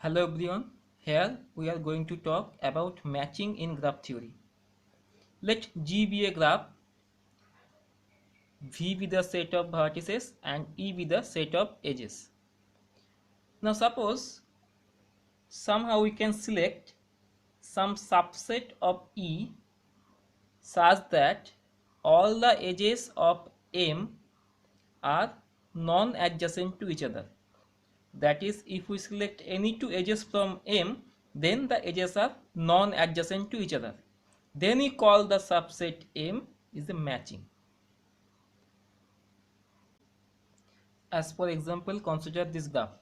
Hello everyone, here we are going to talk about matching in graph theory. Let G be a graph, V be the set of vertices and E be the set of edges. Now suppose somehow we can select some subset of E such that all the edges of M are non-adjacent to each other. That is, if we select any two edges from M, then the edges are non-adjacent to each other. Then we call the subset M is a matching. As for example, consider this graph.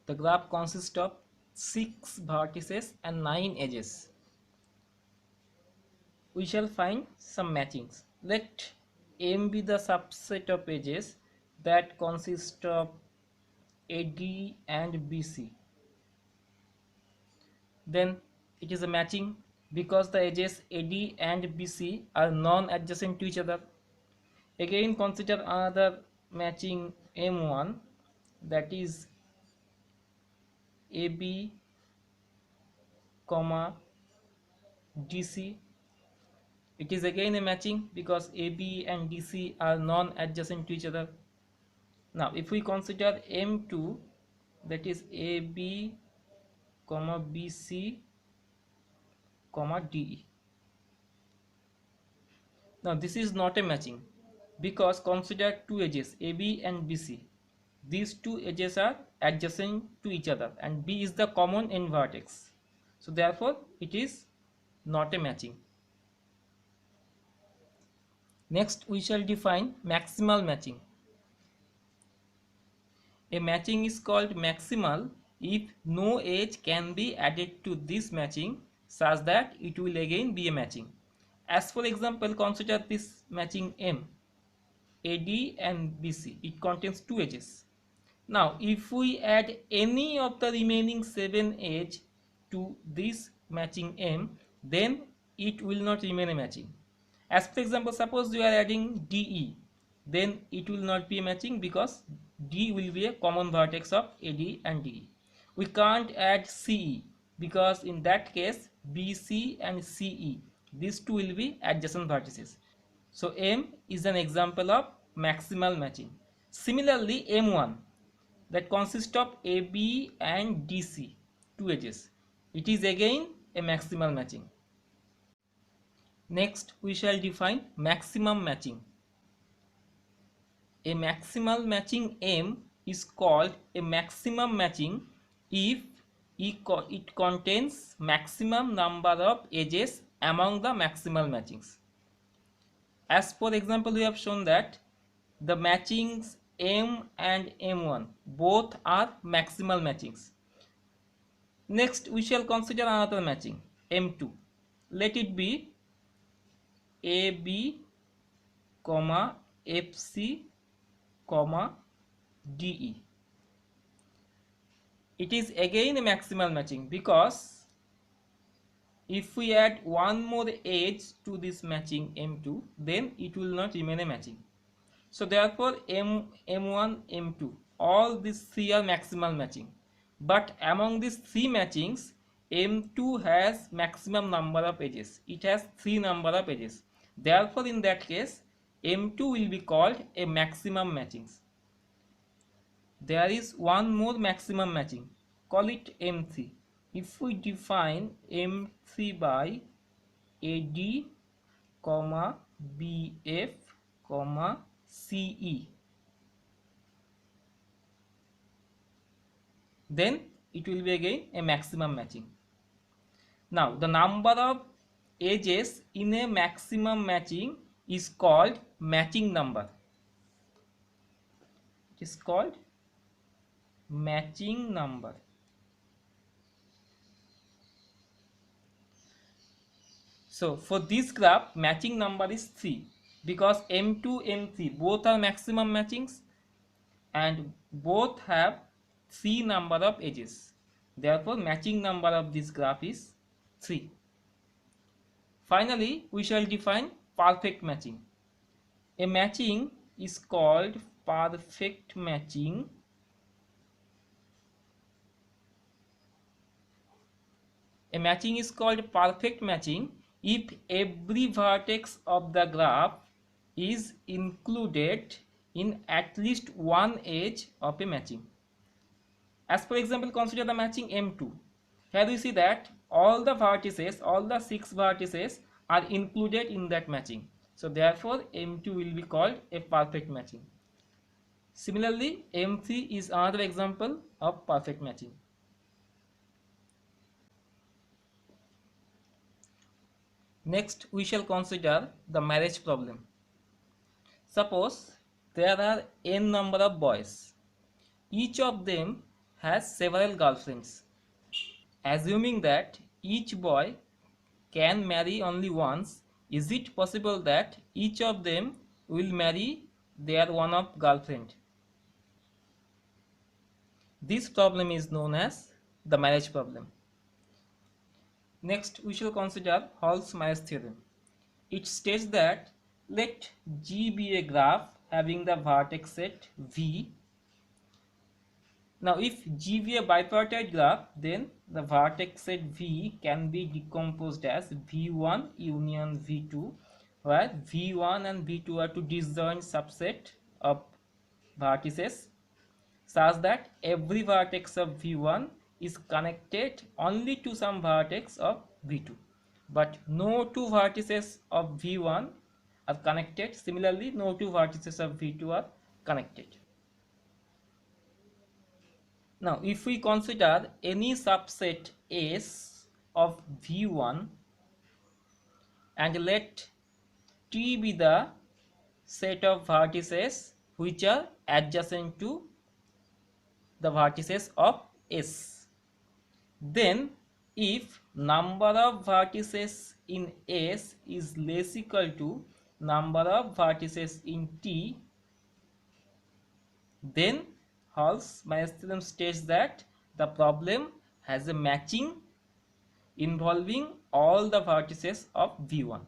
The graph consists of 6 vertices and 9 edges. We shall find some matchings. Let M be the subset of edges that consist of AD and BC. Then it is a matching because the edges AD and BC are non-adjacent to each other. Again consider another matching M1, that is AB, DC. It is again a matching because AB and DC are non-adjacent to each other. Now if we consider M2, that is AB, BC, DE. Now this is not a matching because consider two edges AB and BC. These two edges are adjacent to each other and B is the common end vertex. So therefore it is not a matching. Next we shall define maximal matching. A matching is called maximal if no edge can be added to this matching such that it will again be a matching. As for example, consider this matching M, AD and BC. It contains two edges. Now if we add any of the remaining 7 edge to this matching M, then it will not remain a matching. As for example, suppose you are adding DE, then it will not be a matching because D will be a common vertex of AD and DE. We can't add CE because in that case BC and CE, these two will be adjacent vertices. So M is an example of maximal matching. Similarly, M1, that consists of AB and DC, two edges. It is again a maximal matching. Next, we shall define maximum matching. A maximal matching M is called a maximum matching if it contains maximum number of edges among the maximal matchings. As for example, we have shown that the matchings M and M1 both are maximal matchings. Next we shall consider another matching M2. Let it be AB, FC, DE. It is again a maximal matching because if we add one more edge to this matching M2, then it will not remain a matching. So therefore M1, M2, all these three are maximal matching. But among these three matchings, M2 has maximum number of edges. It has 3 number of edges. Therefore in that case, M2 will be called a maximum matchings. There is one more maximum matching. Call it M3. If we define M3 by AD, BF, CE, then it will be again a maximum matching. Now the number of edges in a maximum matching is called matching number. It is called matching number. So for this graph, matching number is 3 because M2, M3 both are maximum matchings and both have 3 number of edges. Therefore matching number of this graph is 3. Finally, we shall define perfect matching. A matching is called perfect matching A matching is called perfect matching if every vertex of the graph is included in at least one edge of a matching. As for example, consider the matching M2. Here we see that all the vertices, all the 6 vertices are included in that matching. So therefore M2 will be called a perfect matching. Similarly, M3 is another example of perfect matching. Next, we shall consider the marriage problem. Suppose there are n number of boys. Each of them has several girlfriends. Assuming that each boy can marry only once, is it possible that each of them will marry their one of girlfriend? This problem is known as the marriage problem. Next, we shall consider Hall's marriage theorem. It states that let G be a graph having the vertex set V. Now if G be a bipartite graph, then the vertex set V can be decomposed as V1 union V2, where V1 and V2 are two disjoint subset of vertices such that every vertex of V1 is connected only to some vertex of V2, but no two vertices of V1 are connected. Similarly, no two vertices of V2 are connected. Now if we consider any subset S of V1 and let T be the set of vertices which are adjacent to the vertices of S, then if number of vertices in S is less equal to number of vertices in T, then Hall's marriage theorem states that the problem has a matching involving all the vertices of V1,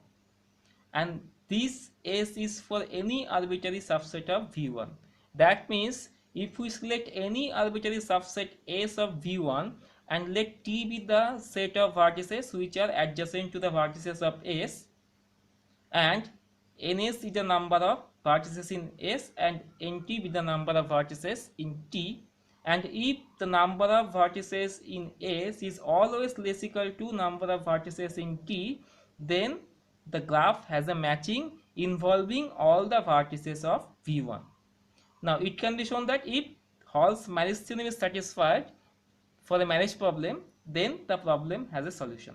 and this S is for any arbitrary subset of V1. That means if we select any arbitrary subset S of V1 and let T be the set of vertices which are adjacent to the vertices of S, and Ns is the number of vertices in S and Nt be the number of vertices in T, and if the number of vertices in S is always less equal to number of vertices in T, then the graph has a matching involving all the vertices of V1. Now it can be shown that if Hall's marriage theorem is satisfied for a marriage problem, then the problem has a solution.